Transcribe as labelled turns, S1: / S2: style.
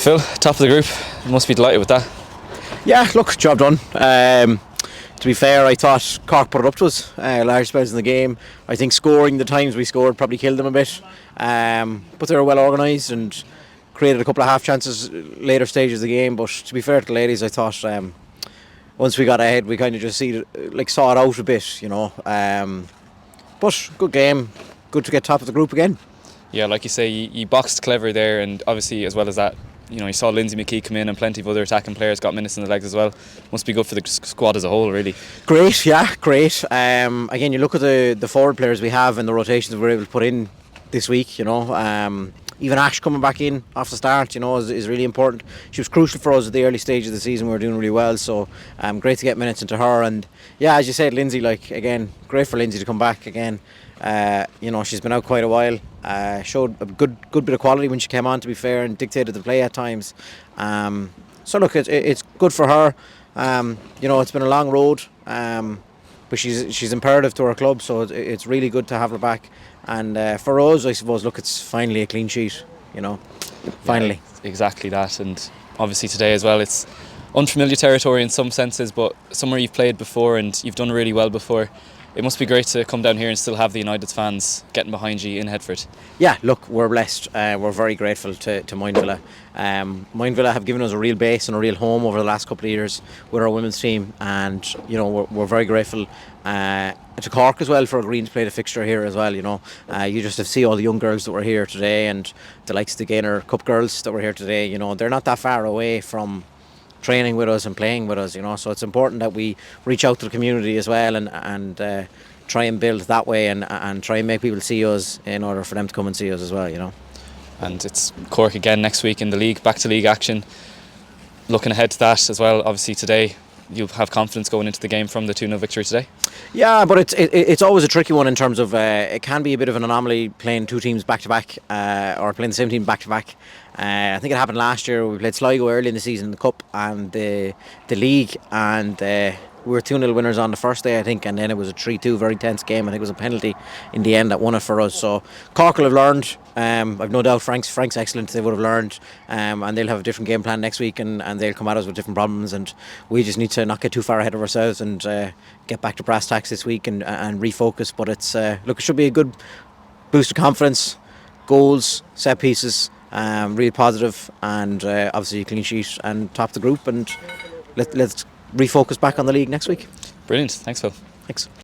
S1: Phil, top of the group, you must be delighted with that.
S2: Yeah, look, job done. To be fair, I thought Cork put it up to us large spells in the game. I think scoring the times we scored probably killed them a bit, but they were well organised and created a couple of half chances later stages of the game. But to be fair to the ladies, I thought once we got ahead, we kind of just saw it out a bit, you know. But good game, good to get top of the group again.
S1: Yeah, like you say, you boxed clever there, and obviously as well as that, you know, you saw Lindsay McKee come in and plenty of other attacking players got minutes in the legs as well. Must be good for the squad as a whole, really.
S2: Great, yeah, great. Again, you look at the forward players we have and the rotations we're able to put in this week, you know. Even Ash coming back in off the start, you know, is really important. She was crucial for us at the early stage of the season. We were doing really well, so great to get minutes into her. And yeah, as you said, Lindsay, like, again, great for Lindsay to come back again. You know, she's been out quite a while. Showed a good bit of quality when she came on, to be fair, and dictated the play at times. So look, it's good for her. You know, it's been a long road, but she's imperative to our club, so it's really good to have her back. And for us, I suppose, look, it's finally a clean sheet, you know, finally.
S1: Yeah, exactly that. And obviously today as well, it's unfamiliar territory in some senses, but somewhere you've played before and you've done really well before. It must be great to come down here and still have the United fans getting behind you in Headford. Yeah,
S2: look, we're blessed. We're very grateful to Mind Villa. Mind Villa have given us a real base and a real home over the last couple of years with our women's team, and you know, we're very grateful to Cork as well for agreeing to play the fixture here as well. You know, you just have to see all the young girls that were here today, and the likes of the Gaynor Cup girls that were here today. You know, they're not that far away from training with us and playing with us, you know, so it's important that we reach out to the community as well and try and build that way and try and make people see us in order for them to come and see us as well, you know.
S1: And it's Cork again next week in the league, back to league action. Looking ahead to that as well, obviously today you'll have confidence going into the game from the 2-0 victory today.
S2: Yeah, but it's always a tricky one in terms of it can be a bit of an anomaly playing two teams back to back, or playing the same team back to back. I think it happened last year. We played Sligo early in the season in the Cup and the league, and we were 2-0 winners on the first day, I think, and then it was a 3-2 very tense game. I think it was a penalty in the end that won it for us. So Cork will have learned. I've no doubt Frank's excellent. They would have learned, and they'll have a different game plan next week, and they'll come at us with different problems, and we just need to not get too far ahead of ourselves and get back to brass tacks this week and refocus. But it's look, it should be a good boost of confidence, goals, set pieces. Really positive, and obviously a clean sheet and top the group, and let's refocus back on the league next week.
S1: Brilliant, thanks Phil.
S2: Thanks.